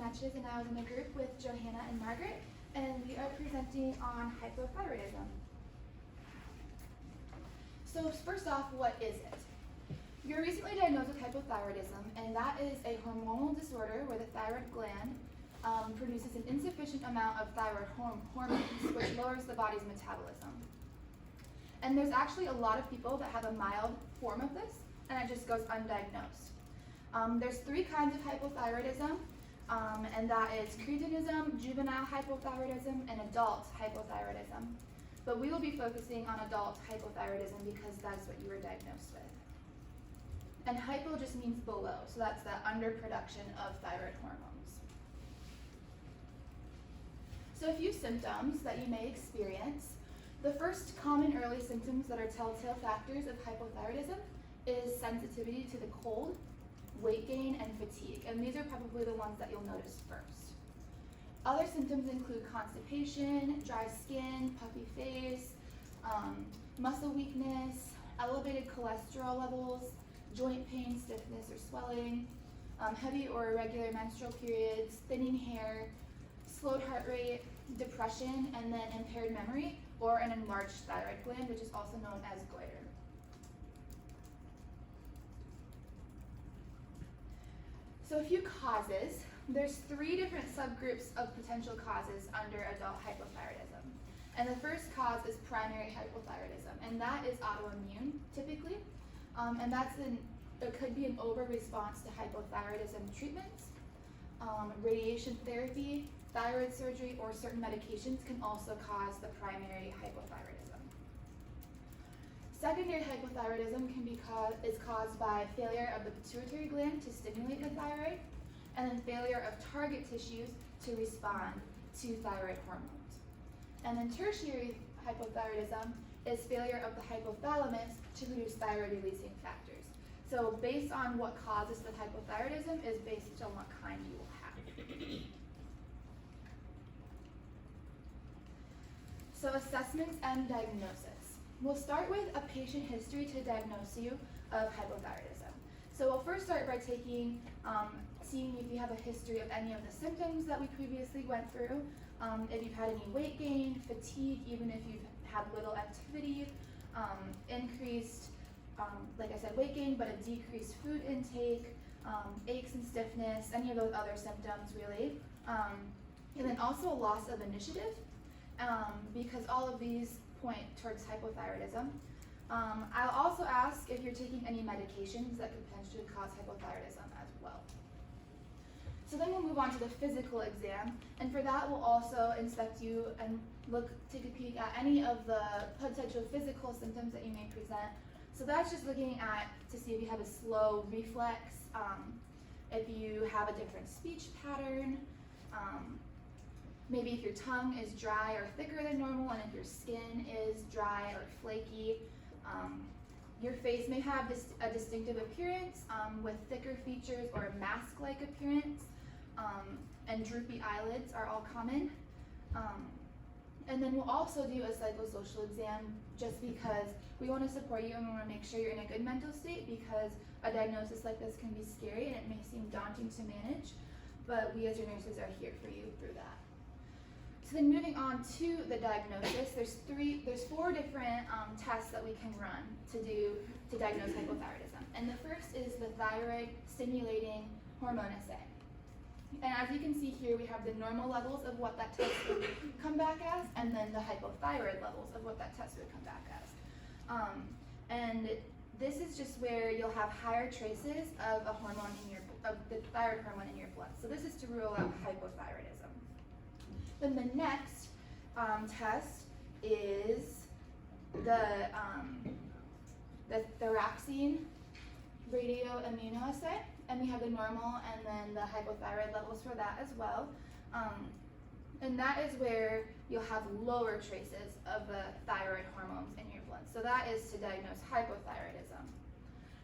Natchez, and I was in a group with Johanna and Margaret, and we are presenting on hypothyroidism. So first off, what is it? You're recently diagnosed with hypothyroidism, and that is a hormonal disorder where the thyroid gland produces an insufficient amount of thyroid hormones, which lowers the body's metabolism. And there's actually a lot of people that have a mild form of this, and it just goes undiagnosed. There's three kinds of hypothyroidism, and that is cretinism, juvenile hypothyroidism, and adult hypothyroidism. But we will be focusing on adult hypothyroidism because that's what you were diagnosed with. And hypo just means below, so that's the underproduction of thyroid hormones. So a few symptoms that you may experience. The first common early symptoms that are telltale factors of hypothyroidism is sensitivity to the cold, weight gain, and fatigue, and these are probably the ones that you'll notice first. Other symptoms include constipation, dry skin, puffy face, muscle weakness, elevated cholesterol levels, joint pain, stiffness, or swelling, heavy or irregular menstrual periods, thinning hair, slowed heart rate, depression, and then impaired memory or an enlarged thyroid gland, which is also known as goiter. So a few causes. There's three different subgroups of potential causes under adult hypothyroidism. And the first cause is primary hypothyroidism, and that is autoimmune typically. And it could be an over-response to hypothyroidism treatments. Radiation therapy, thyroid surgery, or certain medications can also cause the primary hypothyroidism. Secondary hypothyroidism is caused by failure of the pituitary gland to stimulate the thyroid, and then failure of target tissues to respond to thyroid hormones. And then tertiary hypothyroidism is failure of the hypothalamus to produce thyroid-releasing factors. So based on what causes the hypothyroidism is based on what kind you will have. So assessments and diagnosis. We'll start with a patient history to diagnose you of hypothyroidism. So we'll first start by seeing if you have a history of any of the symptoms that we previously went through, if you've had any weight gain, fatigue, even if you've had little activity, increased, like I said, weight gain, but a decreased food intake, aches and stiffness, any of those other symptoms really. And then also a loss of initiative, because all of these point towards hypothyroidism. I'll also ask if you're taking any medications that could potentially cause hypothyroidism as well. So then we'll move on to the physical exam, and for that we'll also inspect you and take a peek at any of the potential physical symptoms that you may present. So that's just looking at to see if you have a slow reflex, if you have a different speech pattern, maybe if your tongue is dry or thicker than normal, and if your skin is dry or flaky. Your face may have a distinctive appearance with thicker features or a mask-like appearance, and droopy eyelids are all common. And then we'll also do a psychosocial exam just because we want to support you and we want to make sure you're in a good mental state, because a diagnosis like this can be scary and it may seem daunting to manage, but we as your nurses are here for you through that. So then moving on to the diagnosis, there's four different tests that we can run to diagnose hypothyroidism. And the first is the thyroid stimulating hormone assay. And as you can see here, we have the normal levels of what that test would come back as, and then the hypothyroid levels of what that test would come back as. And this is just where you'll have higher traces of the thyroid hormone in your blood. So this is to rule out hypothyroidism. Then the next test is the thyroxine radioimmunoassay, and we have the normal and then the hypothyroid levels for that as well. And that is where you'll have lower traces of the thyroid hormones in your blood. So that is to diagnose hypothyroidism.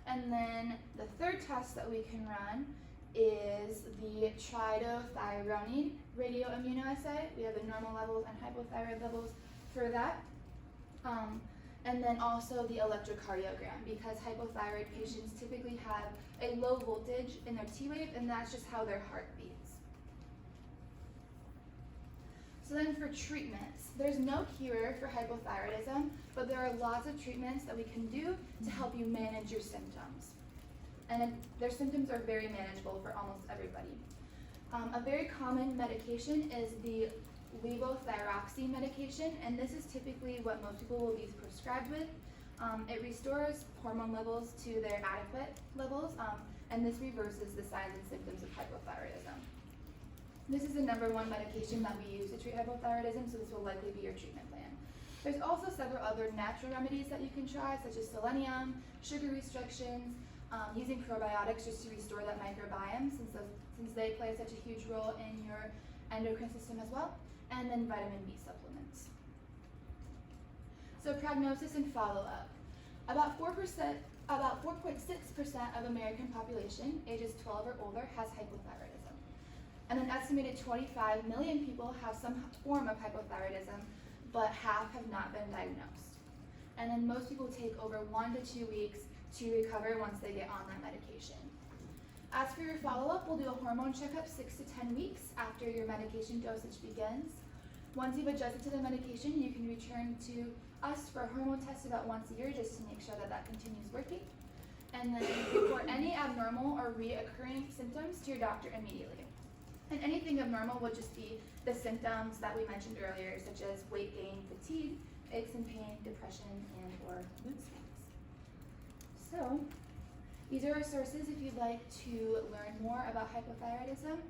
And then the third test that we can run is the tridothyronine radioimmunoassay. We have the normal levels and hypothyroid levels for that. And then also the electrocardiogram, because hypothyroid patients typically have a low voltage in their T wave, and that's just how their heart beats. So then for treatments, there's no cure for hypothyroidism, but there are lots of treatments that we can do to help you manage your symptoms. And their symptoms are very manageable for almost everybody. A very common medication is the levothyroxine medication, and this is typically what most people will be prescribed with. It restores hormone levels to their adequate levels, and this reverses the signs and symptoms of hypothyroidism. This is the #1 medication that we use to treat hypothyroidism, so this will likely be your treatment plan. There's also several other natural remedies that you can try, such as selenium, sugar restrictions, using probiotics just to restore that microbiome, since they play such a huge role in your endocrine system as well, and then vitamin B supplements. So prognosis and follow-up. About 4.6% of American population, ages 12 or older, has hypothyroidism. And an estimated 25 million people have some form of hypothyroidism, but half have not been diagnosed. And then most people take over 1 to 2 weeks to recover once they get on that medication. As for your follow-up, we'll do a hormone checkup 6 to 10 weeks after your medication dosage begins. Once you've adjusted to the medication, you can return to us for a hormone test about once a year just to make sure that that continues working. And then report any abnormal or reoccurring symptoms to your doctor immediately. And anything abnormal would just be the symptoms that we mentioned earlier, such as weight gain, fatigue, aches and pain, depression, and or mood swings. So, these are our sources if you'd like to learn more about hypothyroidism.